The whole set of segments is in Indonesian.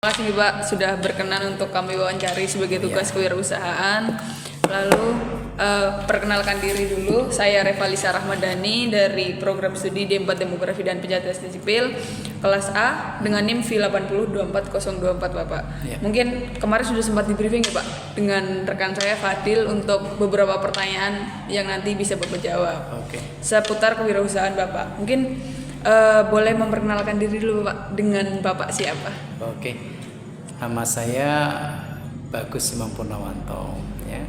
Terima kasih Pak sudah berkenan untuk kami wawancari sebagai tugas kewirausahaan. Lalu perkenalkan diri dulu, saya Revalisa Rahmadani dari program studi D4 Demografi dan Pencatatan Sipil kelas A dengan NIM V802424 Bapak. Mungkin kemarin sudah sempat di briefing ya Pak dengan rekan saya Fadil untuk beberapa pertanyaan yang nanti bisa Bapak jawab seputar kewirausahaan Bapak. Mungkin boleh memperkenalkan diri dulu Pak, dengan Bapak siapa? Nama saya Bagus Imam Purnawanto ya.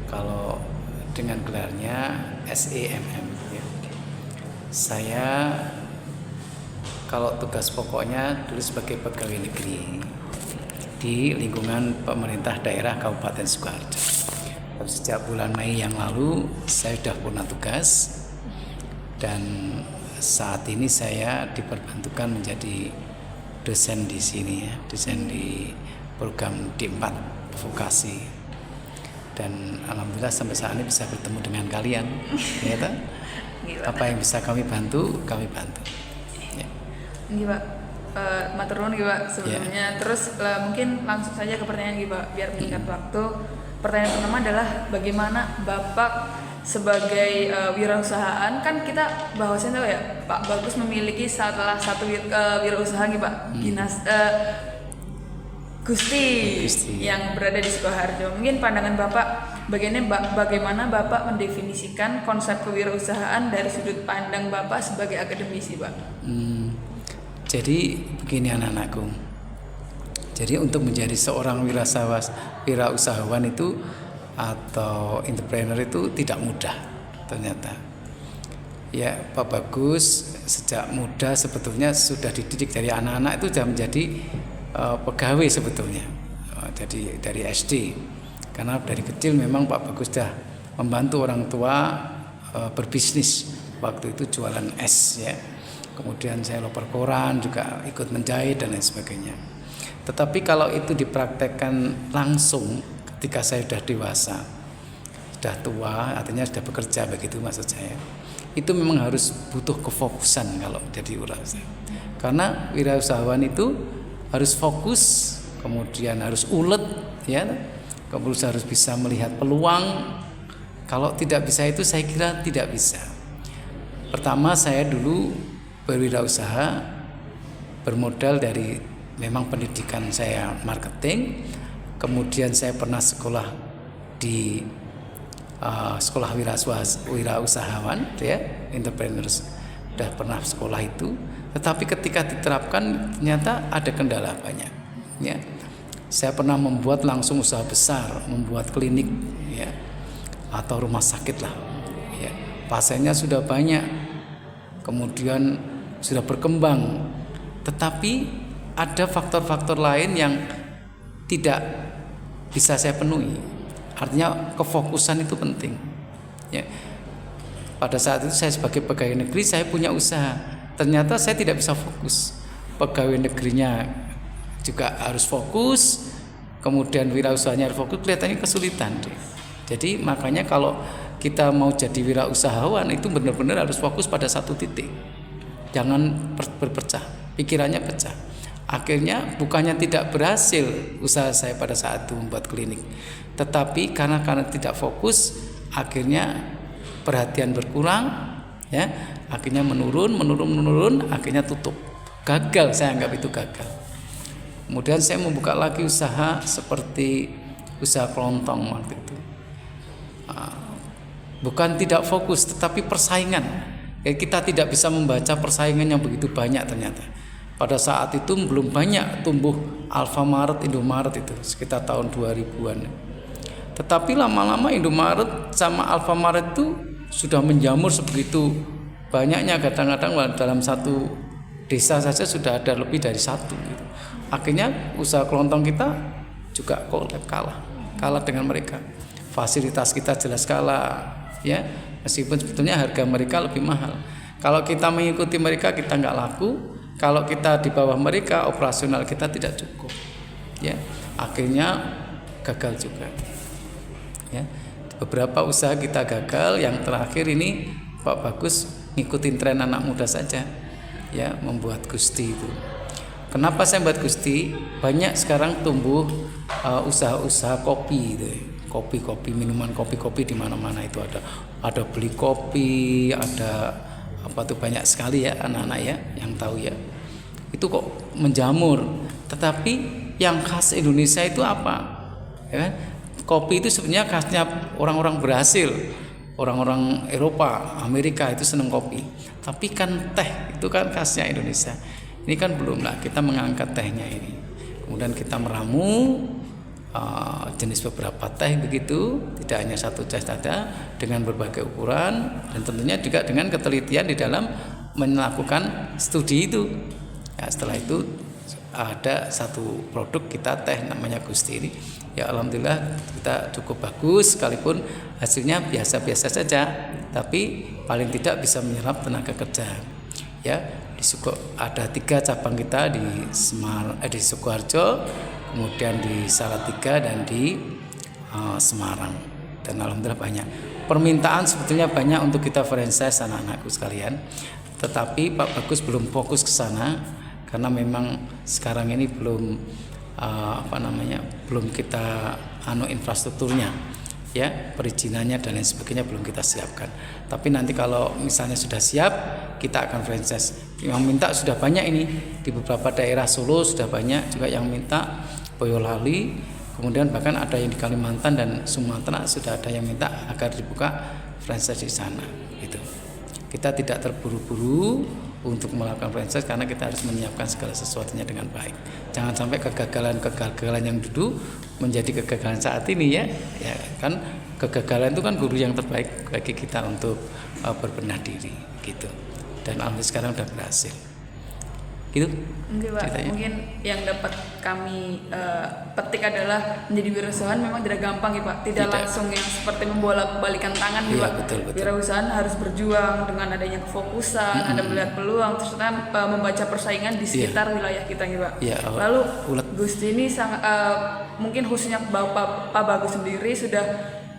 Kalau dengan gelarnya SEMM ya. Saya kalau tugas pokoknya dulu sebagai pegawai negeri di lingkungan pemerintah daerah Kabupaten Sukoharjo. Sejak bulan Mei yang lalu saya sudah purna tugas dan saat ini saya diperbantukan menjadi dosen di sini ya, dosen di program D4 vokasi. Dan alhamdulillah sampai saat ini bisa bertemu dengan kalian ya toh? Apa yang bisa kami bantu ya. Ini Pak, matur nuwun Pak sebelumnya. Terus mungkin langsung saja ke pertanyaan Pak biar meningkat waktu. Pertanyaan pertama adalah bagaimana Bapak sebagai wirausahaan, kan kita bahasanya tahu ya Pak Bagus memiliki salah satu wirausaha Pak, Gusti yang berada di Sukoharjo. Mungkin pandangan Bapak bagaimana Bapak mendefinisikan konsep kewirausahaan dari sudut pandang Bapak sebagai akademisi Pak? Jadi begini anak-anakku. Jadi untuk menjadi seorang wirausahawan itu atau entrepreneur itu tidak mudah ternyata. Ya Pak Bagus sejak muda sebetulnya sudah dididik dari anak-anak itu sudah menjadi pegawai sebetulnya. Jadi dari SD, karena dari kecil memang Pak Bagus sudah membantu orang tua berbisnis. Waktu itu jualan es ya. Kemudian saya loper koran juga ikut menjahit dan lain sebagainya. Tetapi kalau itu dipraktekkan langsung ketika saya sudah dewasa, sudah tua, artinya sudah bekerja begitu maksud saya. Itu memang harus butuh kefokusan kalau jadi wirausahawan. Karena wirausahawan itu harus fokus, kemudian harus ulet ya, kemudian harus bisa melihat peluang. Kalau tidak bisa itu saya kira tidak bisa. Pertama saya dulu berwirausaha bermodal dari memang pendidikan saya marketing, kemudian saya pernah sekolah di sekolah wirausahawan ya, entrepreneurs, sudah pernah sekolah itu. Tetapi ketika diterapkan ternyata ada kendala banyak ya. Saya pernah membuat langsung usaha besar, membuat klinik ya, atau rumah sakit lah ya. Pasiennya sudah banyak, kemudian sudah berkembang, tetapi ada faktor-faktor lain yang tidak bisa saya penuhi. Artinya kefokusan itu penting ya. Pada saat itu saya sebagai pegawai negeri saya punya usaha, ternyata saya tidak bisa fokus. Pegawai negerinya juga harus fokus, kemudian wirausahanya harus fokus, kelihatannya kesulitan deh. Jadi makanya kalau kita mau jadi wirausahawan itu benar-benar harus fokus pada satu titik, jangan berpecah, pikirannya pecah. Akhirnya bukannya tidak berhasil usaha saya pada saat itu membuat klinik, tetapi karena tidak fokus, akhirnya perhatian berkurang ya, akhirnya menurun, akhirnya tutup. Gagal, saya anggap itu gagal. Kemudian saya membuka lagi usaha seperti usaha kelontong waktu itu. Bukan tidak fokus, tetapi persaingan. Kita tidak bisa membaca persaingan yang begitu banyak ternyata. Pada saat itu belum banyak tumbuh Alfamart, Indomaret itu sekitar tahun 2000-an. Tetapi lama-lama Indomaret sama Alfamart itu sudah menjamur sebegitu banyaknya, kadang-kadang dalam satu desa saja sudah ada lebih dari satu gitu. Akhirnya usaha kelontong kita juga kalah dengan mereka. Fasilitas kita jelas kalah ya, meskipun sebetulnya harga mereka lebih mahal. Kalau kita mengikuti mereka kita nggak laku, kalau kita di bawah mereka operasional kita tidak cukup ya, akhirnya gagal juga ya. Beberapa usaha kita gagal, yang terakhir ini Pak Bagus ngikutin tren anak muda saja ya, membuat Gusti itu. kenapa saya buat Gusti? Banyak sekarang tumbuh usaha-usaha kopi gitu. Kopi-kopi, minuman kopi-kopi di mana-mana itu ada beli kopi, ada apa tuh, banyak sekali ya anak-anak ya yang tahu ya. Itu kok menjamur. Tetapi yang khas Indonesia itu apa? Ya, kopi itu sebenarnya khasnya orang-orang Brasil, orang-orang Eropa, Amerika itu senang kopi. Tapi kan teh itu kan khasnya Indonesia. Ini kan belum lah, kita mengangkat tehnya ini. Kemudian kita meramu jenis beberapa teh begitu, tidak hanya satu teh saja, dengan berbagai ukuran, dan tentunya juga dengan ketelitian di dalam melakukan studi itu. Ya, setelah itu ada satu produk kita teh namanya Gusti ini. Ya alhamdulillah kita cukup bagus, sekalipun hasilnya biasa-biasa saja, tapi paling tidak bisa menyerap tenaga kerja. Ya, ada 3 cabang kita di Sukoharjo, kemudian di Salatiga dan di Semarang. Dan alhamdulillah banyak. Permintaan sebetulnya banyak untuk kita franchise anak-anakku sekalian. Tetapi Pak Bagus belum fokus ke sana karena memang sekarang ini belum belum kita infrastrukturnya, ya, perizinannya dan lain sebagainya belum kita siapkan. Tapi nanti kalau misalnya sudah siap, kita akan franchise. Yang minta sudah banyak ini di beberapa daerah Solo, sudah banyak juga yang minta, Boyolali, kemudian bahkan ada yang di Kalimantan dan Sumatera sudah ada yang minta agar dibuka franchise di sana. Gitu. Kita tidak terburu-buru untuk melakukan franchise karena kita harus menyiapkan segala sesuatunya dengan baik. Jangan sampai kegagalan yang dulu menjadi kegagalan saat ini ya. Ya kan, kegagalan itu kan guru yang terbaik bagi kita untuk berbenah diri gitu. Dan alhamdulillah sekarang sudah berhasil. Gitu. Mungkin Pak, mungkin yang dapat kami petik adalah menjadi wirausahawan memang tidak gampang ya Pak. Tidak langsung yang seperti membolak-balikan tangan ya Pak. Betul. Wirausahaan harus berjuang dengan adanya kefokusan, ada melihat peluang, terus membaca persaingan di sekitar wilayah kita ya Pak. Lalu Gusti ini mungkin khususnya Pak Bagus sendiri sudah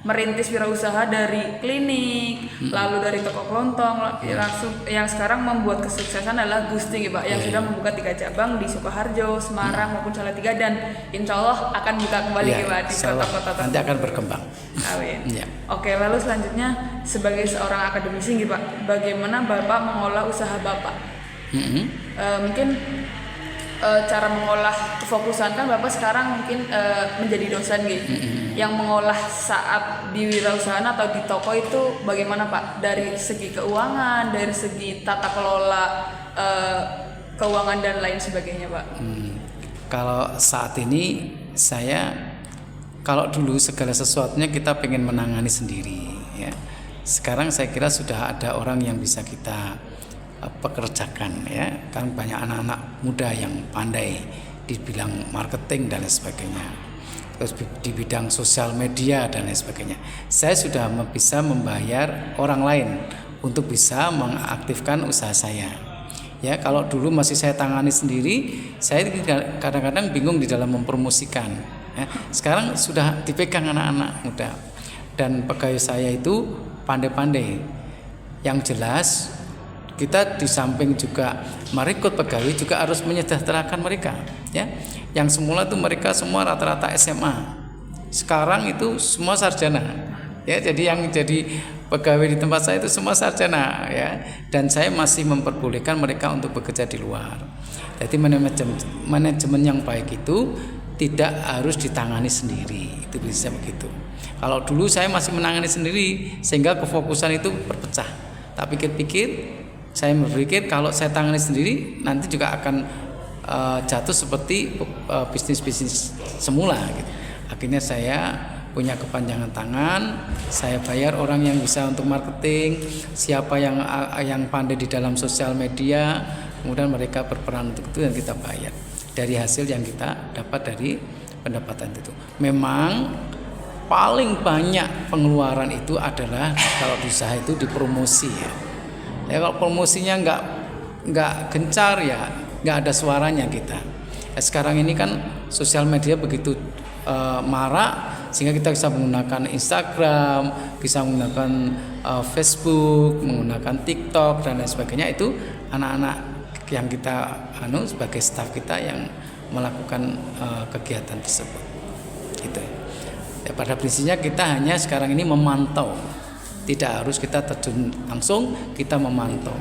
merintis wirausaha dari klinik, lalu dari toko kelontong, langsung yang sekarang membuat kesuksesan adalah Gusti Pak, yang sudah membuka 3 cabang di Sukoharjo, Semarang maupun Salatiga, dan insya Allah akan buka kembali Pak di kota-kota tertentu. Nanti akan berkembang. Amin. Oke, lalu selanjutnya sebagai seorang akademisi Pak, bagaimana Bapak mengolah usaha Bapak? Mungkin cara mengolah kefokusan kan Bapak sekarang mungkin menjadi dosen gitu. Yang mengolah saat di wirausahaan atau di toko itu bagaimana Pak? Dari segi keuangan, dari segi tata kelola keuangan dan lain sebagainya Pak. Kalau saat ini kalau dulu segala sesuatunya kita pengen menangani sendiri ya. Sekarang saya kira sudah ada orang yang bisa kita pekerjakan ya, kan banyak anak-anak muda yang pandai di bidang marketing dan lain sebagainya, terus di bidang sosial media dan lain sebagainya. Saya sudah bisa membayar orang lain untuk bisa mengaktifkan usaha saya ya. Kalau dulu masih saya tangani sendiri, saya kadang-kadang bingung di dalam mempromosikan ya. Sekarang sudah dipegang anak-anak muda dan pegawai saya itu pandai-pandai. Yang jelas kita di samping juga merekrut pegawai juga harus menyejahterakan mereka ya. Yang semula itu mereka semua rata-rata SMA, sekarang itu semua sarjana ya. Jadi yang jadi pegawai di tempat saya itu semua sarjana ya, dan saya masih memperbolehkan mereka untuk bekerja di luar. Jadi manajemen yang baik itu tidak harus ditangani sendiri, itu bisa begitu. Kalau dulu saya masih menangani sendiri sehingga kefokusan itu berpecah. Tak pikir-pikir, saya berpikir kalau saya tangani sendiri nanti juga akan jatuh seperti bisnis-bisnis semula gitu. Akhirnya saya punya kepanjangan tangan, saya bayar orang yang bisa untuk marketing, siapa yang pandai di dalam sosial media, kemudian mereka berperan untuk itu dan kita bayar dari hasil yang kita dapat dari pendapatan itu. Memang paling banyak pengeluaran itu adalah kalau di usaha itu di promosi ya. Ya kalau promosinya nggak gencar ya nggak ada suaranya kita. Sekarang ini kan sosial media begitu marak sehingga kita bisa menggunakan Instagram, bisa menggunakan Facebook, menggunakan TikTok dan lain sebagainya. Itu anak-anak yang kita sebagai staf kita yang melakukan kegiatan tersebut gitu ya. Pada prinsipnya kita hanya sekarang ini memantau, tidak harus kita terjun langsung, kita memantau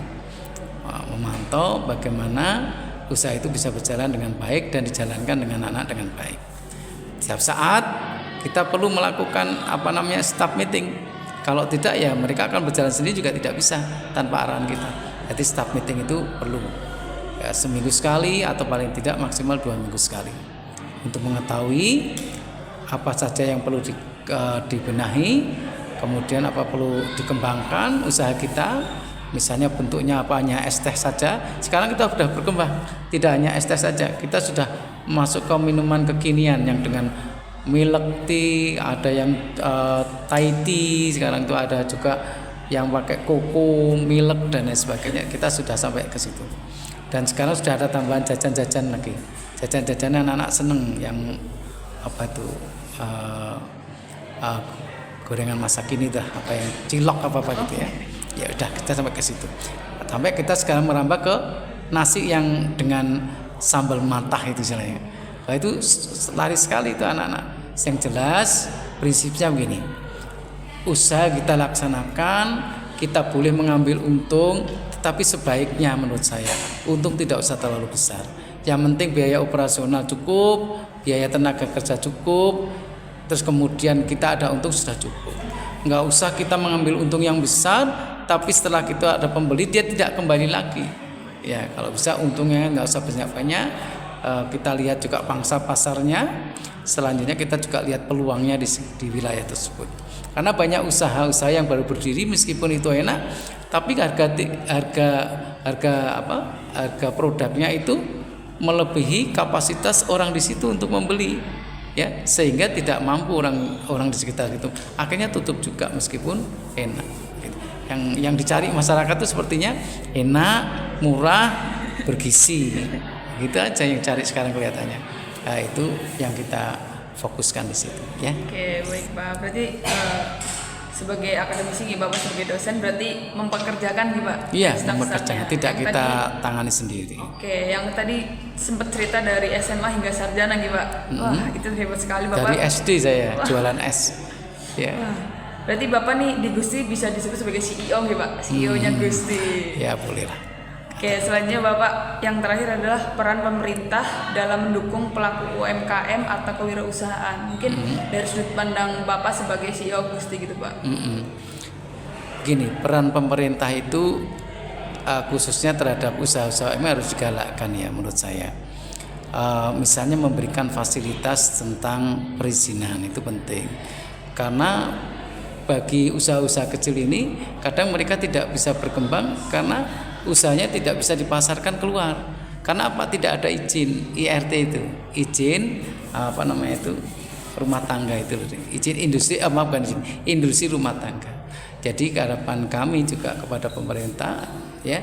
bagaimana usaha itu bisa berjalan dengan baik dan dijalankan dengan anak dengan baik. Setiap saat kita perlu melakukan staff meeting. Kalau tidak ya mereka akan berjalan sendiri juga tidak bisa tanpa arahan kita. Jadi staff meeting itu perlu ya, seminggu sekali atau paling tidak maksimal 2 minggu sekali untuk mengetahui apa saja yang perlu dibenahi, kemudian apa perlu dikembangkan usaha kita. Misalnya bentuknya apa, hanya es teh saja. Sekarang kita sudah berkembang, tidak hanya es teh saja, kita sudah masuk ke minuman kekinian yang dengan milk tea, ada yang Thai tea, sekarang itu ada juga yang pakai koko, milk dan lain sebagainya. Kita sudah sampai ke situ. Dan sekarang sudah ada tambahan jajan-jajan lagi. Jajan-jajan anak-anak seneng yang gorengan masa kini dah, apa yang cilok apa gitu ya. Ya udah kita sampai ke situ. Sampai kita sekarang merambah ke nasi yang dengan sambal matah itu istilahnya. Nah, itu lari sekali itu anak-anak. Yang jelas prinsipnya begini. Usaha kita laksanakan, kita boleh mengambil untung, tetapi sebaiknya menurut saya untung tidak usah terlalu besar. Yang penting biaya operasional cukup, biaya tenaga kerja cukup, terus kemudian kita ada untung sudah cukup. Nggak usah kita mengambil untung yang besar, tapi setelah kita ada pembeli dia tidak kembali lagi. Ya kalau bisa untungnya nggak usah banyak-banyak. Kita lihat juga pangsa pasarnya. Selanjutnya kita juga lihat peluangnya di wilayah tersebut. Karena banyak usaha-usaha yang baru berdiri meskipun itu enak, tapi harga produknya itu melebihi kapasitas orang di situ untuk membeli. Ya, sehingga tidak mampu orang di sekitar itu. Akhirnya tutup juga meskipun enak. Yang dicari masyarakat itu sepertinya enak, murah, bergizi. Gitu aja yang cari sekarang kelihatannya. Nah, itu yang kita fokuskan di situ, ya. Oke, baik Pak. Berarti sebagai akademisi, Bapak sebagai dosen berarti mempekerjakan nih Pak? Iya, mempekerjakan. Tidak kita tangani sendiri. Oke, yang tadi sempat cerita dari SMA hingga sarjana nih Pak. Wah, itu hebat sekali Bapak. Dari SD saya jualan es. Ya. Berarti Bapak nih di Gusti bisa disebut sebagai CEO nih Pak, CEO-nya Gusti. Ya boleh lah. Oke, selanjutnya Bapak yang terakhir adalah peran pemerintah dalam mendukung pelaku UMKM atau kewirausahaan. Mungkin dari sudut pandang Bapak sebagai CEO Gusti gitu Pak. Gini, peran pemerintah itu khususnya terhadap usaha-usaha ini harus digalakkan ya menurut saya. Misalnya memberikan fasilitas tentang perizinan itu penting. Karena bagi usaha-usaha kecil ini kadang mereka tidak bisa berkembang karena usahanya tidak bisa dipasarkan keluar. Karena apa? Tidak ada izin IRT itu, izin rumah tangga itu, izin industri industri rumah tangga. Jadi harapan kami juga kepada pemerintah ya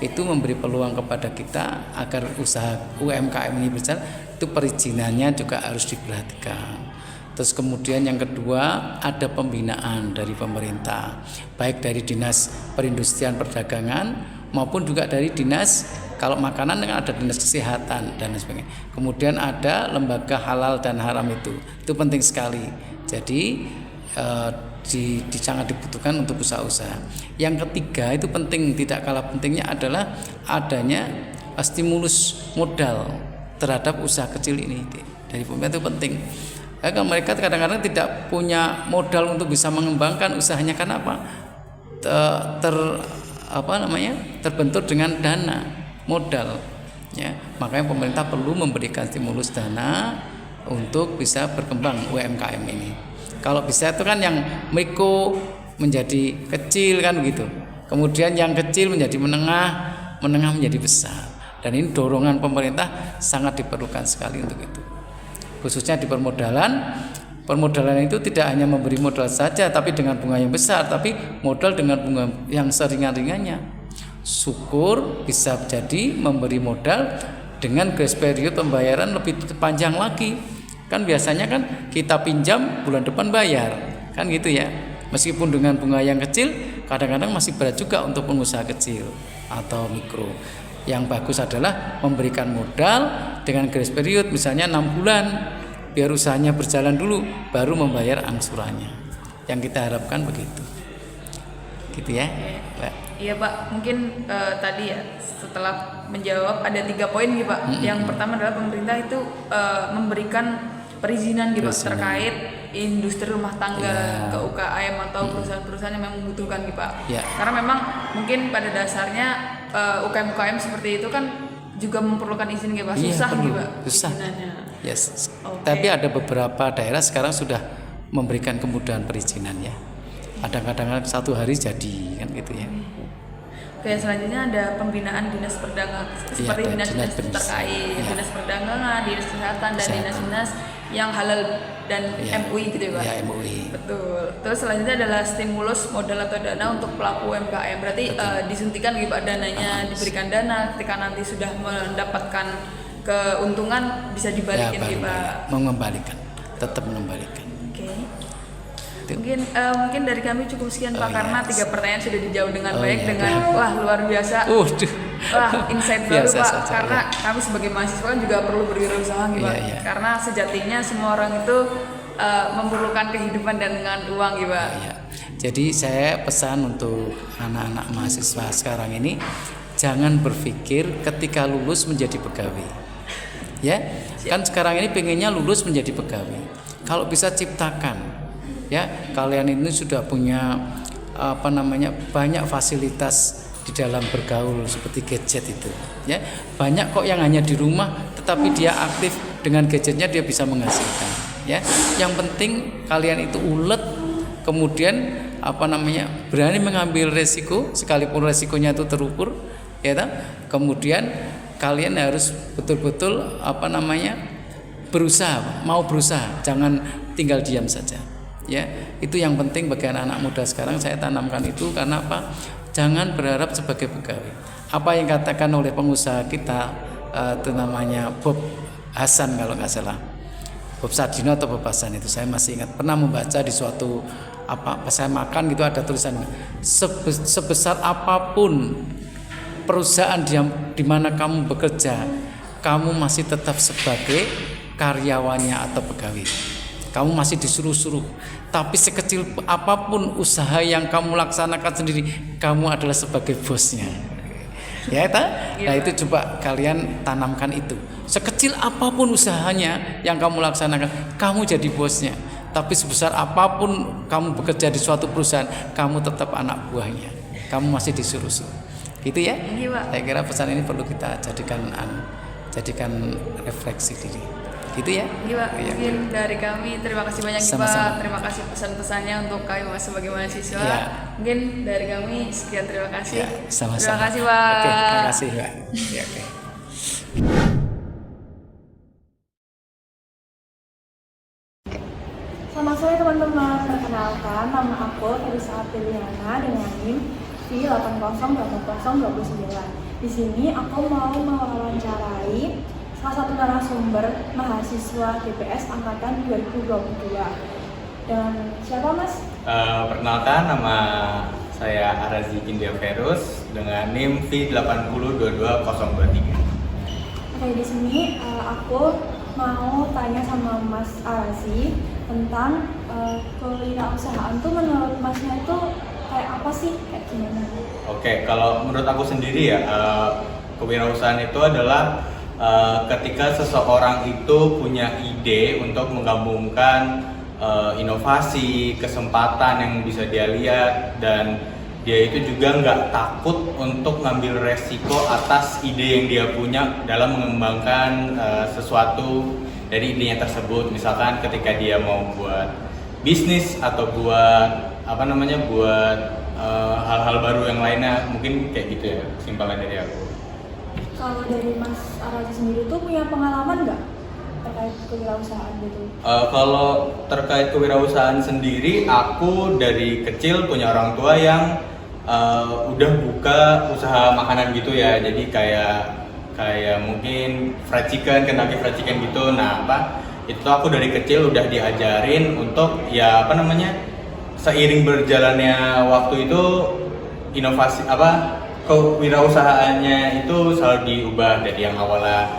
itu memberi peluang kepada kita agar usaha UMKM ini berjalan, itu perizinannya juga harus diperhatikan. Terus kemudian yang kedua ada pembinaan dari pemerintah, baik dari Dinas Perindustrian Perdagangan maupun juga dari Dinas, kalau makanan kan ada Dinas Kesehatan dan sebagainya. Kemudian ada lembaga halal dan haram itu penting sekali. Jadi sangat dibutuhkan untuk usaha-usaha. Yang ketiga itu penting, tidak kalah pentingnya adalah adanya stimulus modal terhadap usaha kecil ini dari pemerintah itu penting. Kan mereka kadang-kadang tidak punya modal untuk bisa mengembangkan usahanya karena apa? Terbentur dengan dana modal. Ya, makanya pemerintah perlu memberikan stimulus dana untuk bisa berkembang UMKM ini. Kalau bisa itu kan yang mikro menjadi kecil kan begitu. Kemudian yang kecil menjadi menengah menjadi besar. Dan ini dorongan pemerintah sangat diperlukan sekali untuk itu. Khususnya di permodalan itu tidak hanya memberi modal saja tapi dengan bunga yang besar, tapi modal dengan bunga yang seringan-ringannya. Syukur bisa jadi memberi modal dengan grace period pembayaran lebih panjang lagi. Kan biasanya kan kita pinjam bulan depan bayar, kan gitu ya. Meskipun dengan bunga yang kecil, kadang-kadang masih berat juga untuk pengusaha kecil atau mikro. Yang bagus adalah memberikan modal dengan grace period misalnya 6 bulan biar usahanya berjalan dulu baru membayar angsurannya. Yang kita harapkan begitu. Gitu ya, Pak. Iya Pak, mungkin tadi ya setelah menjawab ada 3 poin gitu Pak. Yang pertama adalah pemerintah itu memberikan perizinan gitu Pak terkait industri rumah tangga ke UKM atau perusahaan-perusahaan yang memang membutuhkan gitu Pak. Karena memang mungkin pada dasarnya UKM-UKM seperti itu kan juga memerlukan izin gitu Pak. Susah gitu Pak perizinannya. Yes. Tapi ada beberapa daerah sekarang sudah memberikan kemudahan perizinan ya. Kadang-kadang 1 hari jadi kan gitu ya. Oke, selanjutnya ada pembinaan dinas perdagangan seperti dinas-dinas terkait, dinas perdagangan, dinas kesehatan dan dinas-dinas yang halal dan MUI gitu ya Pak. Ya, MUI. Betul. Terus selanjutnya adalah stimulus modal atau dana untuk pelaku UMKM. Berarti disuntikan gitu Pak dananya, diberikan dana ketika nanti sudah mendapatkan keuntungan bisa dibalikin gitu Pak. Mengembalikan, tetap mengembalikan. Oke. Mungkin dari kami cukup sekian Pak karena 3 pertanyaan sudah dijawab dengan baik dengan wah luar biasa. Wah, insight baru Pak karena kami sebagai mahasiswa kan juga perlu berwirausaha gitu Pak. Karena sejatinya semua orang itu memerlukan kehidupan dan dengan uang gitu Pak. Jadi saya pesan untuk anak-anak mahasiswa sekarang ini jangan berpikir ketika lulus menjadi pegawai. Ya, kan sekarang ini pengennya lulus menjadi pegawai. Kalau bisa ciptakan ya, kalian ini sudah punya banyak fasilitas di dalam bergaul seperti gadget itu ya. Banyak kok yang hanya di rumah tetapi dia aktif dengan gadgetnya dia bisa menghasilkan ya. Yang penting kalian itu ulet, kemudian berani mengambil resiko sekalipun resikonya itu terukur ya kan? Kemudian kalian harus betul-betul mau berusaha, jangan tinggal diam saja. Ya, itu yang penting bagi anak-anak muda sekarang saya tanamkan itu karena apa? Jangan berharap sebagai pegawai. Apa yang katakan oleh pengusaha kita itu namanya Bob Hasan kalau nggak salah. Bob Sadino atau Bob Hasan itu saya masih ingat pernah membaca di suatu pas saya makan gitu ada tulisan sebesar apapun perusahaan di mana kamu bekerja, kamu masih tetap sebagai karyawannya atau pegawai. Kamu masih disuruh-suruh. Tapi sekecil apapun usaha yang kamu laksanakan sendiri, kamu adalah sebagai bosnya. Ya, nah itu coba kalian tanamkan itu. Sekecil apapun usahanya yang kamu laksanakan, kamu jadi bosnya. Tapi sebesar apapun kamu bekerja di suatu perusahaan, kamu tetap anak buahnya. Kamu masih disuruh-suruh. Gitu ya? Iya, saya kira pesan ini perlu kita jadikan refleksi diri. Gitu ya? Iya Pak, mungkin dari kami terima kasih banyak Pak. Terima kasih pesan-pesannya untuk kami sebagai mahasiswa. Mungkin dari kami sekian, terima kasih. Sama-sama. Terima kasih Pak. Oke, terima kasih Pak. Oke. Selamat sore teman-teman, perkenalkan nama aku Teresa Apriliana dengan NIM V808029. Di sini aku mau mewawancarai salah satu narasumber mahasiswa DPS angkatan 2022. Dan siapa Mas? Perkenalkan, nama saya Arazi Kindia Verus dengan NIM V80222023. Oke, di sini aku mau tanya sama Mas Arazi tentang kewirausahaan tuh menurut Masnya itu kayak apa sih? Kayak gimana? Oke, kalau menurut aku sendiri ya, kewirausahaan itu adalah ketika seseorang itu punya ide untuk menggabungkan inovasi, kesempatan yang bisa dia lihat, dan dia itu juga nggak takut untuk ngambil resiko atas ide yang dia punya dalam mengembangkan sesuatu dari idenya tersebut. Misalkan ketika dia mau buat bisnis atau buat hal-hal baru yang lainnya, mungkin kayak gitu ya, kesimpulan dari aku. Kalau dari Mas Arazi sendiri tuh punya pengalaman nggak terkait kewirausahaan gitu? Kalau terkait kewirausahaan sendiri, aku dari kecil punya orang tua yang udah buka usaha makanan gitu ya. Jadi kayak mungkin fried chicken, Kentucky fried chicken gitu. Nah, itu aku dari kecil udah diajarin untuk seiring berjalannya waktu itu inovasi kewirausahaannya itu selalu diubah dari yang awalnya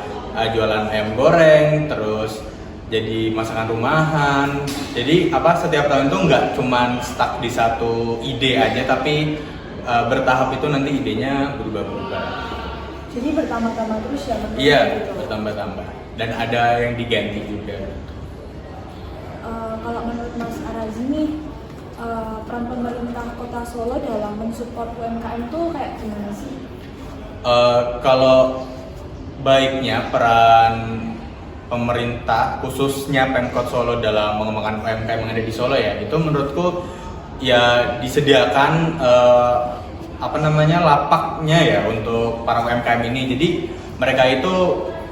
jualan ayam goreng, terus jadi masakan rumahan. Jadi setiap tahun itu nggak cuman stuck di satu ide aja, tapi bertahap itu nanti idenya berubah-ubah. Jadi bertambah-tambah terus ya? Iya, gitu. bertambah-tambah. Dan ada yang diganti juga. Kalau menurut Mas Arazi nih, peran pemerintah Kota Solo dalam mensupport UMKM itu kayak gimana sih? Kalau baiknya peran pemerintah khususnya Pemkot Solo dalam mengembangkan UMKM yang ada di Solo ya, itu menurutku ya disediakan lapaknya ya untuk para UMKM ini. Jadi mereka itu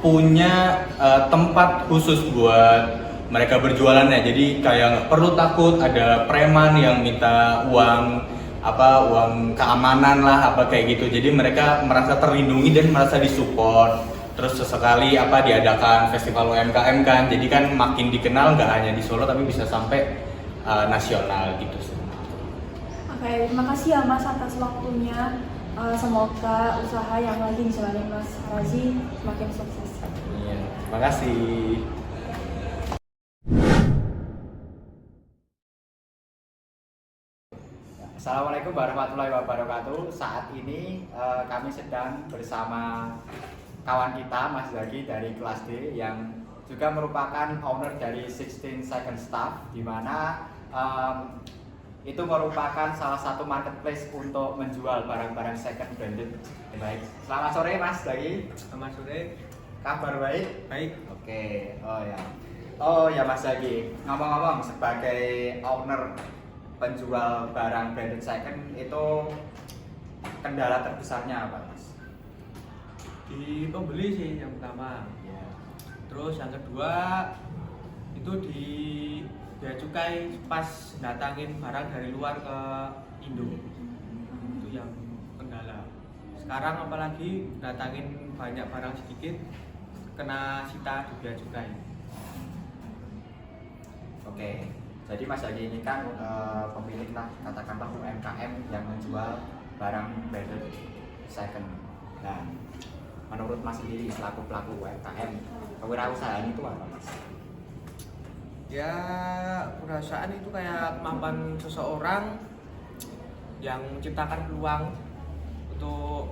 punya tempat khusus buat mereka berjualannya. Jadi kayak nggak perlu takut ada preman yang minta uang keamanan lah kayak gitu. Jadi mereka merasa terlindungi dan merasa disupport. Terus sesekali diadakan festival UMKM kan. Jadi kan makin dikenal nggak hanya di Solo tapi bisa sampai nasional gitu sih. Oke, terima kasih ya Mas atas waktunya. Semoga usaha yang lagi dijalani Mas Arazi semakin sukses. Iya, terima kasih. Assalamualaikum warahmatullahi wabarakatuh. Saat ini kami sedang bersama kawan kita Mas Zaki dari kelas D yang juga merupakan owner dari 16 Second Staff, di mana itu merupakan salah satu marketplace untuk menjual barang-barang second branded. Baik, selamat sore Mas Zaki. Selamat sore. Kabar baik? Baik. Oke, oh ya Mas Zaki, ngomong-ngomong sebagai owner penjual barang branded second itu kendala terbesarnya apa Mas? Di pembeli sih yang pertama. Ya. Terus yang kedua itu di bea cukai pas datangin barang dari luar ke Indo. Itu yang kendala. Sekarang apalagi datangin banyak barang sedikit kena sita di bea cukai. Oke. Jadi Mas Zaki ini kan pemilik lah, katakanlah UMKM yang menjual barang branded second. Nah, menurut Mas sendiri selaku pelaku UMKM, kewirausahaan itu apa Mas? Ya, perasaan itu kayak kemampuan seseorang yang menciptakan peluang untuk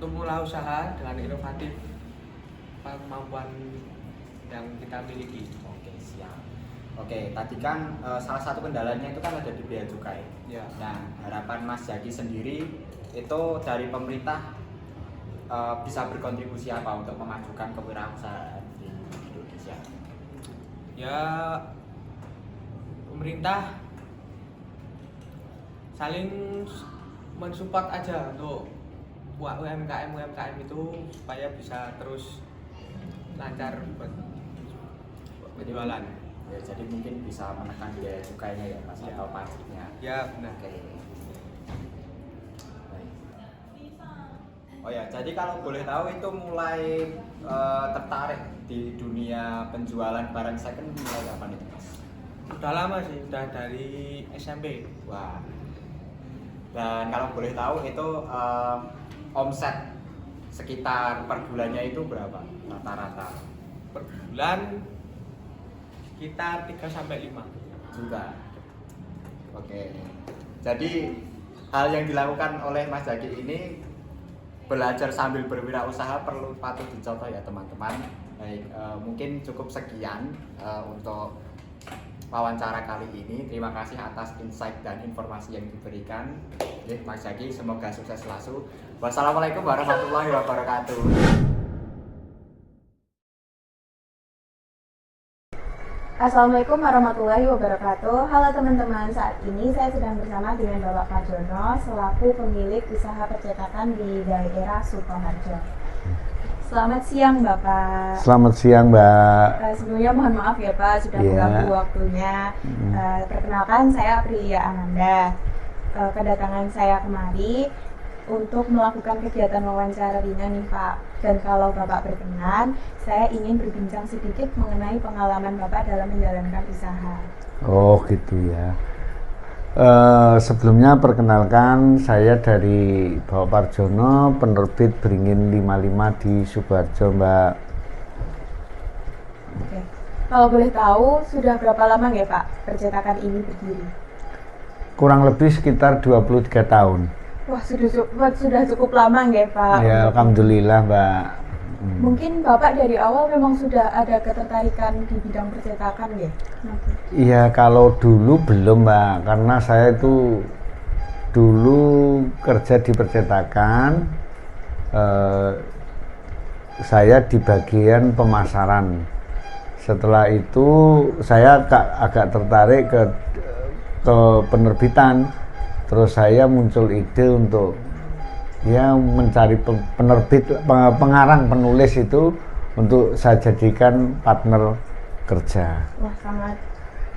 mulai usaha dengan inovatif kemampuan yang kita miliki. Oke, siap. Oke, tadi kan salah satu kendalanya itu kan ada di bea cukai. Ya. Nah, harapan Mas Zaki sendiri itu dari pemerintah bisa berkontribusi apa untuk memajukan kewirausahaan di Indonesia? Ya, pemerintah saling mensupport aja untuk UMKM itu supaya bisa terus lancar buat penjualan. Ya, jadi mungkin bisa menekan biaya cukainya ya Mas, Ya. atau pajaknya. Ya, benar. Oke. Baik. Oh ya, jadi kalau boleh tahu itu mulai tertarik di dunia penjualan barang second mulai kapan itu Mas? Udah lama sih, udah dari SMP. Wah. Dan kalau boleh tahu itu omset sekitar per bulannya itu berapa rata-rata? Per bulan sekitar 3-5 Juga. Oke. Jadi hal yang dilakukan oleh Mas Zaki ini belajar sambil berwirausaha perlu patut dicontoh ya teman-teman. Baik, mungkin cukup sekian untuk wawancara kali ini. Terima kasih atas insight dan informasi yang diberikan. Mas Zaki, semoga sukses selalu. Wassalamualaikum warahmatullahi wabarakatuh. Assalamualaikum warahmatullahi wabarakatuh. Halo teman-teman, saat ini saya sedang bersama dengan Bapak Prajono selaku pemilik usaha percetakan di daerah Sukoharjo. Selamat siang Bapak. Selamat siang Mbak. Sebelumnya mohon maaf ya Pak sudah mengganggu waktunya. Perkenalkan saya Aprilia Ananda. Kedatangan saya kemari untuk melakukan kegiatan wawancara ringan nih Pak. Dan kalau Bapak berkenan, saya ingin berbincang sedikit mengenai pengalaman Bapak dalam menjalankan usaha. Oh gitu ya. Sebelumnya perkenalkan, saya dari Bapak Parjono, penerbit Beringin 55 di Sukoharjo, Mbak. Oke. Kalau boleh tahu, sudah berapa lama ya Pak percetakan ini berdiri? Kurang lebih sekitar 23 tahun. Wah, sudah cukup lama ya Pak. Ya, alhamdulillah, Mbak. Mungkin Bapak dari awal memang sudah ada ketertarikan di bidang percetakan ya? Iya, kalau dulu belum, Mbak, karena saya itu dulu kerja di percetakan, saya di bagian pemasaran. Setelah itu saya agak tertarik ke penerbitan, terus saya muncul ide untuk ya mencari penerbit, pengarang, penulis itu untuk saya jadikan partner kerja. Wah, sangat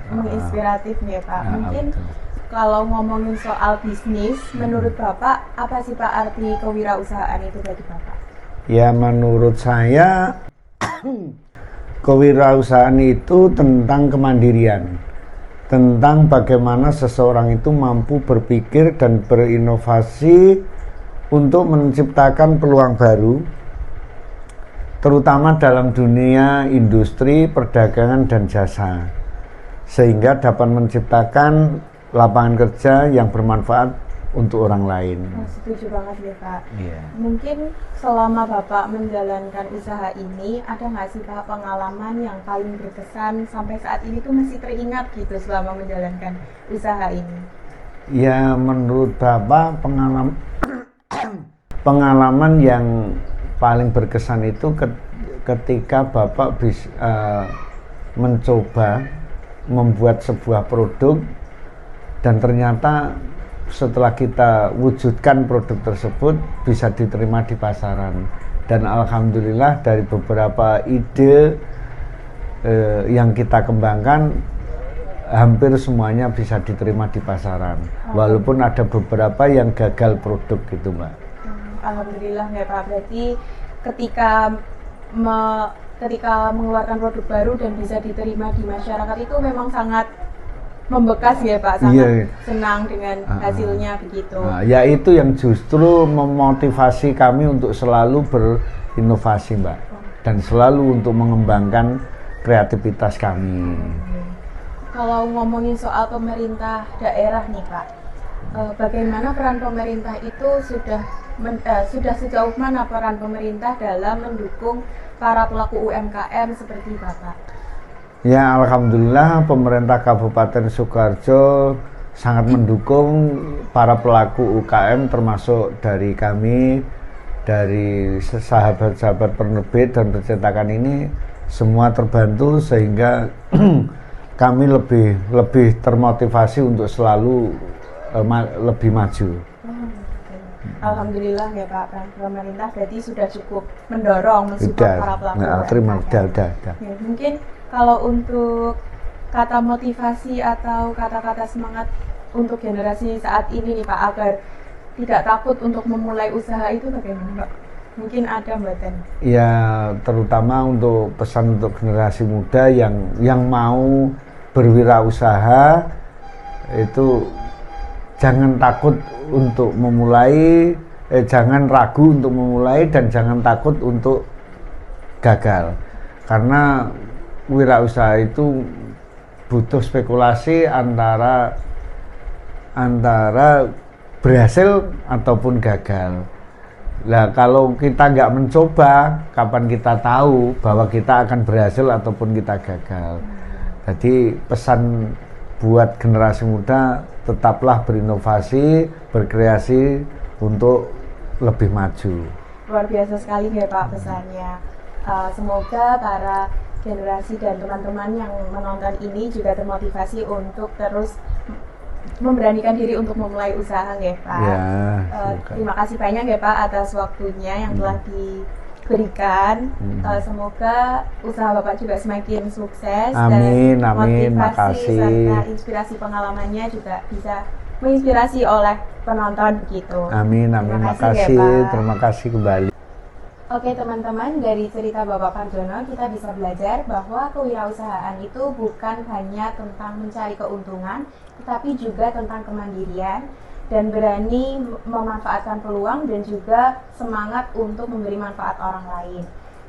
menginspiratif nih Pak. Mungkin betul. kalau ngomongin soal bisnis, menurut Bapak apa sih Pak arti kewirausahaan itu bagi Bapak? Ya, menurut saya kewirausahaan itu tentang kemandirian, tentang bagaimana seseorang itu mampu berpikir dan berinovasi untuk menciptakan peluang baru, terutama dalam dunia industri, perdagangan, dan jasa, sehingga dapat menciptakan lapangan kerja yang bermanfaat untuk orang lain. Oh, setuju banget ya Pak. Iya. Mungkin selama Bapak menjalankan usaha ini, ada nggak sih Pak pengalaman yang paling berkesan sampai saat ini tuh masih teringat gitu selama menjalankan usaha ini? Ya, menurut Bapak pengalaman yang paling berkesan itu ketika Bapak mencoba membuat sebuah produk dan ternyata setelah kita wujudkan produk tersebut bisa diterima di pasaran, dan alhamdulillah dari beberapa ide yang kita kembangkan hampir semuanya bisa diterima di pasaran, walaupun ada beberapa yang gagal produk gitu, Mbak. Alhamdulillah ya Pak. Berarti ketika mengeluarkan produk baru dan bisa diterima di masyarakat itu memang sangat membekas ya Pak, sangat senang dengan hasilnya begitu. Nah, ya itu yang justru memotivasi kami untuk selalu berinovasi, Mbak, dan selalu untuk mengembangkan kreativitas kami. Kalau ngomongin soal pemerintah daerah nih Pak, bagaimana peran pemerintah itu sudah sejauh mana peran pemerintah dalam mendukung para pelaku UMKM seperti Bapak? Ya, alhamdulillah pemerintah Kabupaten Sukoharjo sangat mendukung para pelaku UKM, termasuk dari kami, dari sahabat-sahabat penerbit dan percetakan ini, semua terbantu sehingga kami lebih termotivasi untuk selalu lebih maju. Alhamdulillah ya Pak, pemerintah berarti sudah cukup mendorong, mensupport para pelaku UMKM. Ya, mungkin kalau untuk kata motivasi atau kata-kata semangat untuk generasi saat ini nih Pak, agar tidak takut untuk memulai usaha itu bagaimana Pak? Mungkin ada mboten? Ya, terutama untuk pesan untuk generasi muda yang mau berwirausaha itu jangan takut untuk memulai, jangan ragu untuk memulai, dan jangan takut untuk gagal, karena wirausaha itu butuh spekulasi antara berhasil ataupun gagal. Nah, kalau kita nggak mencoba, kapan kita tahu bahwa kita akan berhasil ataupun kita gagal? Jadi pesan buat generasi muda, tetaplah berinovasi, berkreasi untuk lebih maju. Luar biasa sekali ya Pak pesannya. Semoga para generasi dan teman-teman yang menonton ini juga termotivasi untuk terus memberanikan diri untuk memulai usaha ya Pak. Ya, terima kasih banyak ya Pak atas waktunya yang telah diberikan. Semoga usaha Bapak juga semakin sukses. Amin, dan amin, motivasi makasih. serta inspirasi pengalamannya juga bisa menginspirasi oleh penonton begitu. Amin, Terima kasih ya, makasih, Pak. terima kasih kembali. Oke teman-teman, dari cerita Bapak Parjono kita bisa belajar bahwa kewirausahaan itu bukan hanya tentang mencari keuntungan, tetapi juga tentang kemandirian dan berani memanfaatkan peluang dan juga semangat untuk memberi manfaat orang lain.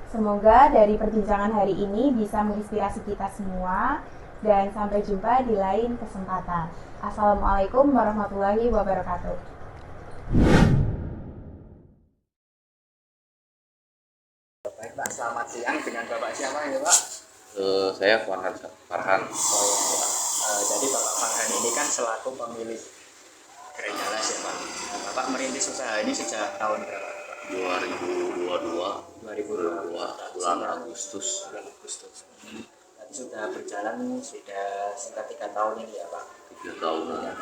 Semoga dari perbincangan hari ini bisa menginspirasi kita semua dan sampai jumpa di lain kesempatan. Assalamualaikum warahmatullahi wabarakatuh. Baik Pak, selamat siang. Dengan Bapak siapa ya Pak? Saya Farhan. Oh ya Pak. Jadi Bapak Farhan ini kan selaku pemilik Gereja Les ya Pak. Bapak merintis usaha ini sejak tahun berapa? 2022 bulan Agustus. Berarti sudah berjalan sudah sekitar 3 tahun ini ya Pak. 3 tahunan.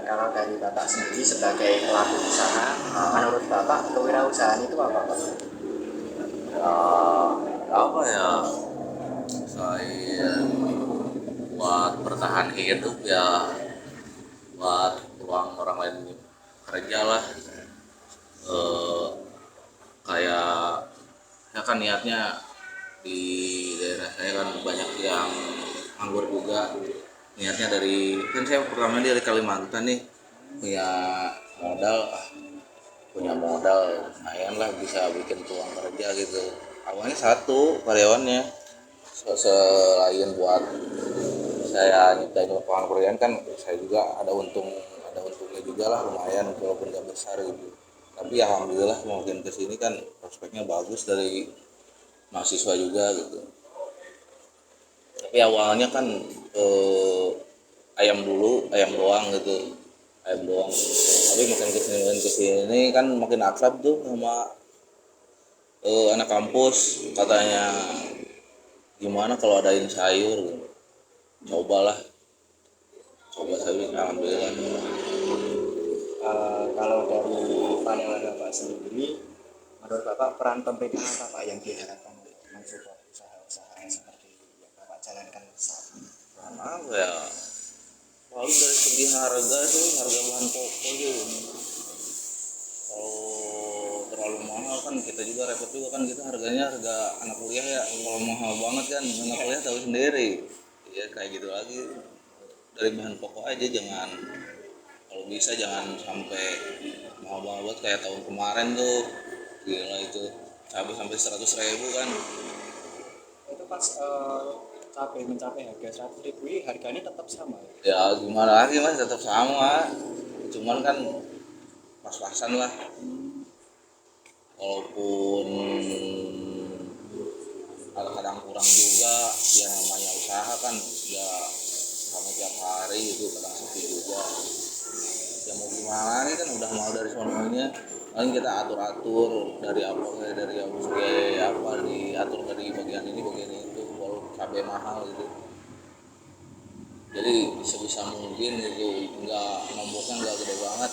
Kalau dari Bapak sendiri sebagai pelaku usaha, menurut Bapak kewirausahaan itu apa Pak? Apa ya, saya buat bertahan hidup ya, buat uang orang lain kerja lah. Kayak ya kan niatnya di daerah saya kan banyak yang nganggur juga. Niatnya dari kan saya pertama dari Kalimantan nih, punya modal lumayan lah, bisa bikin peluang kerja gitu. Awalnya satu karyawannya, selain buat saya nyiptain lapangan pekerjaan kan saya juga ada untungnya juga lah, lumayan walaupun gak besar gitu. Tapi alhamdulillah makin kesini kan prospeknya bagus dari mahasiswa juga gitu. Tapi awalnya kan ayam doang gitu, tapi makin kesini kan makin akrab tuh sama anak kampus. Katanya gimana kalau adain sayur gitu. Coba sayur, alhamdulillah. Kalau dari pandangan Bapak sendiri, menurut Bapak peran pemerintah apa Pak yang diharapkan untuk mensupport usaha-usaha seperti yang Bapak jalankan saat ini? Apa ya, paling dari segi harga bahan pokok gitu. Kalau terlalu mahal kan kita juga repot juga kan, kita harganya harga anak kuliah ya. Kalau mahal banget kan anak kuliah tahu sendiri ya, kayak gitu lagi. Dari bahan pokok aja kalau bisa jangan sampai mahal banget kayak tahun kemarin tuh, gila itu cabai sampai 100.000 kan. Itu pas cabai mencapai harga 100.000 ini harganya tetap sama Ya gimana lagi mas, tetap sama, cuman kan pas-pasan lah. Walaupun kadang-kadang kurang juga, ya namanya usaha kan ya sama tiap hari gitu, kadang sepi juga. Ya mau gimana nih kan udah mahal dari sononya, paling kita atur dari apa diatur dari bagian ini bagian itu, walaupun cabai mahal gitu. Jadi sebisa mungkin itu nomboknya nggak gede banget.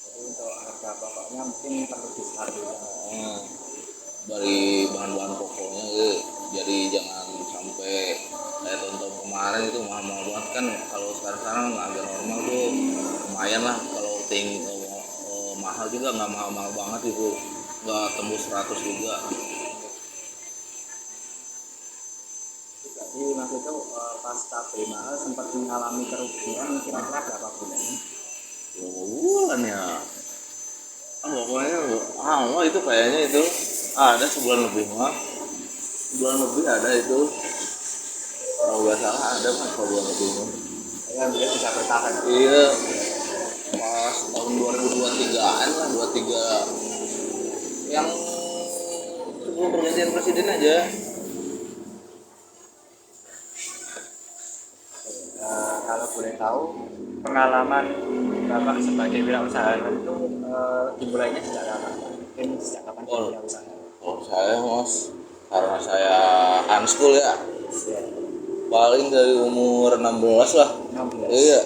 Jadi untuk harga pokoknya mungkin perlu distabilkan. Dari bahan-bahan pokoknya gitu. Jadi jangan sampai kayak tahun-tahun kemarin itu mahal-mahal banget kan. Kalau sekarang agak normal tuh lumayan lah. Kalau mahal juga nggak mahal-mahal banget itu, nggak tembus 100 juga. Jadi maksud itu pas cabai mahal sempat mengalami kerugian kira-kira berapa bulan? Bulan ya. Pokoknya itu kayaknya itu ada sebulan lebih mah. Sebulan lebih ada itu. Kalau nggak salah ada mas sebulan lebih mah. Ya dia bisa bertahan. Iya. Pas tahun 2023-an lah, 23 yang sebelum pergantian presiden aja. Kalau boleh tahu pengalaman Bapak sebagai wirausahawan itu dimulainya sejak kapan? Mungkin sejak kapan wirausaha? Kalau saya mas, karena saya unschool ya, paling dari umur 16 lah. 16. Iya,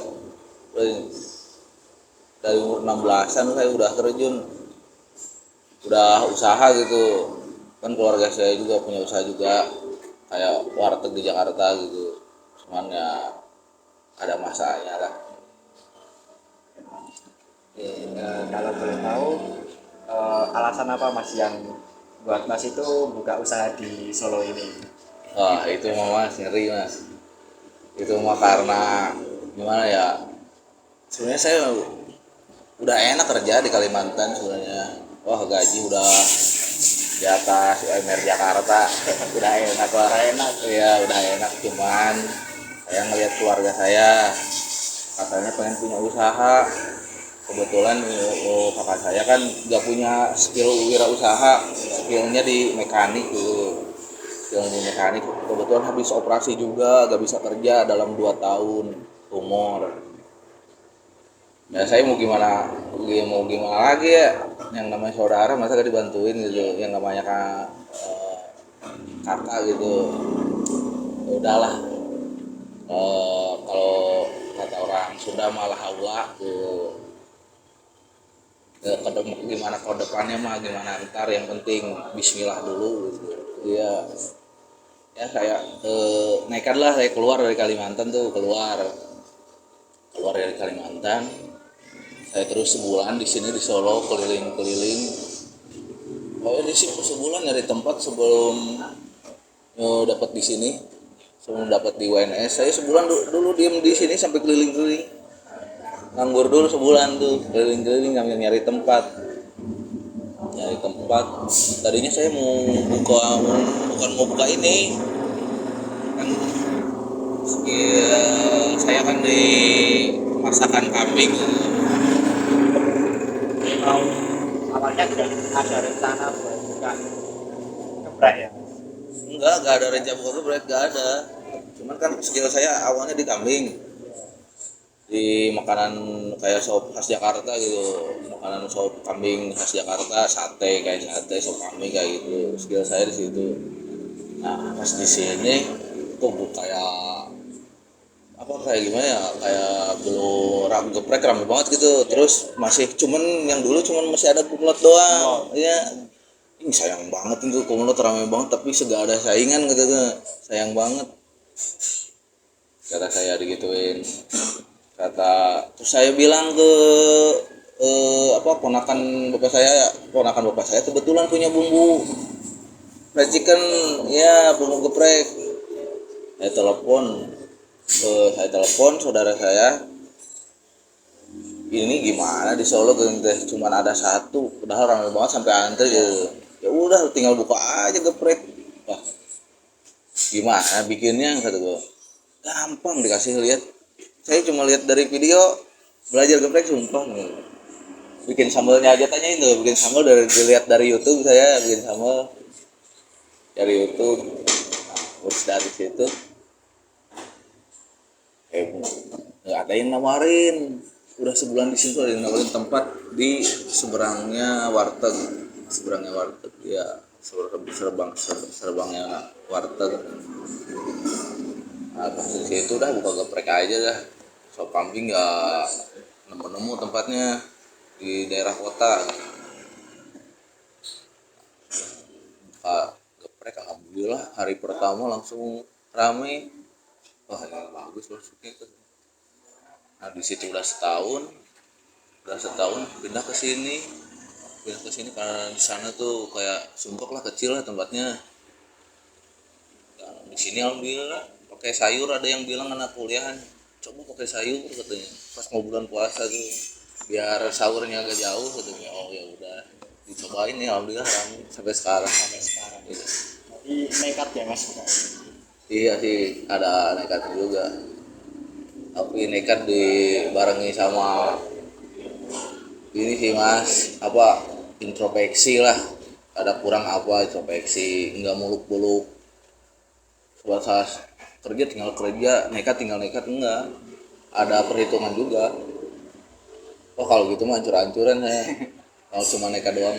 dari umur 16-an saya udah terjun, udah usaha gitu. Kan keluarga saya juga punya usaha juga, kayak warteg di Jakarta gitu. Cuman ya ada masanya lah. Kalau boleh tahu alasan apa Mas yang buat Mas itu buka usaha di Solo ini? Wah itu mah Mas ngeri Mas. Itu mah karena gimana ya? Sebenarnya saya udah enak kerja di Kalimantan sebenarnya. Wah gaji udah di atas UMR Jakarta, udah enak lah. Iya udah enak, cuman saya ngelihat keluarga saya katanya pengen punya usaha. Kebetulan kakak saya kan nggak punya skill wirausaha, skillnya di mekanik gitu. Skill di mekanik kebetulan habis operasi juga, nggak bisa kerja dalam 2 tahun, tumor. Ya saya mau gimana lagi ya, yang namanya saudara masa gak dibantuin gitu, yang namanya kakak gitu. Ya udahlah, kalau kata orang Sunda malah haula tuh. Gimana ke depannya mah gimana ntar, yang penting bismillah dulu gitu. Ya saya nekat lah, saya keluar dari Kalimantan tuh, keluar dari Kalimantan. Saya terus sebulan di sini di Solo keliling-keliling. Di sini sebulan nyari tempat sebelum dapat di sini, sebelum dapat di WNS. Saya sebulan dulu diem di sini sampai keliling-keliling. Nganggur dulu sebulan tuh, keliling-keliling sambil nyari tempat. Tadinya saya bukan mau buka ini. Kan saya kan di masakan kambing. Awalnya tidak ada rencana buat buka geprek ya? Enggak ada rencana buka geprek, enggak ada. Cuman kan skill saya awalnya di kambing, di makanan kayak sop khas Jakarta gitu, makanan sop kambing khas Jakarta, sate sop kambing kayak gitu. Skill saya di situ. Nah pas di sini kok kayak gimana ya, kayak belum geprek rame banget gitu. Terus masih masih ada kumlot doang. Ya ini sayang banget itu, kumlot rame banget tapi segak ada saingan gitu tuh. Sayang banget kata saya digituin. Terus saya bilang ke ponakan bapak saya kebetulan punya bumbu fried chicken, ya bumbu geprek. Saya telepon saudara saya, ini gimana di Solo cuma ada satu, padahal ramai banget sampai antri gitu. Ya udah tinggal buka aja geprek. Wah gimana bikinnya, kata gue. Gampang, dikasih lihat. Saya cuma lihat dari video, belajar geprek sumpah. Bikin sambalnya aja tanyain tuh, bikin sambal dilihat dari YouTube. Saya bikin sambal dari YouTube. Terus dari situ nggak ada yang nawarin. Udah sebulan di situ ada yang nawarin tempat di seberangnya warteg ya, serbangnya warteg. Nah pas di situ udah buka geprek aja dah. Sop kambing nggak nemu tempatnya di daerah kota. Geprek alhamdulillah hari pertama langsung rame. Wah ini bagus loh supnya itu. Nah di situ udah setahun pindah ke sini karena di sana tuh kayak sumpek lah, kecil lah tempatnya. Nah, di sini alhamdulillah pakai sayur. Ada yang bilang anak kuliahan coba pakai sayur katanya pas mau bulan puasa tuh biar sahurnya agak jauh katanya. Oh ya udah dicobain ya, alhamdulillah ramai sampai sekarang gitu. Jadi nekat ya Mas? Iya sih, ada nekat juga. Tapi nekat dibarengi sama ini sih Mas, introspeksi lah. Ada kurang introspeksi, enggak muluk-muluk. Sebatas kerja tinggal kerja, nekat enggak. Ada perhitungan juga. Oh kalau gitu mah hancur-hancuran saya. Kalau cuma nekat doang.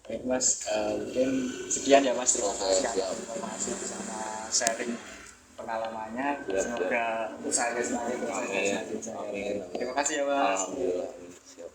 Baik Mas, mungkin sekian ya Mas, terima kasih atas informasi bersama sharing pengalamannya. Semoga usahanya semakin berhasil. Terima kasih ya Mas. Alhamdulillah. Siap.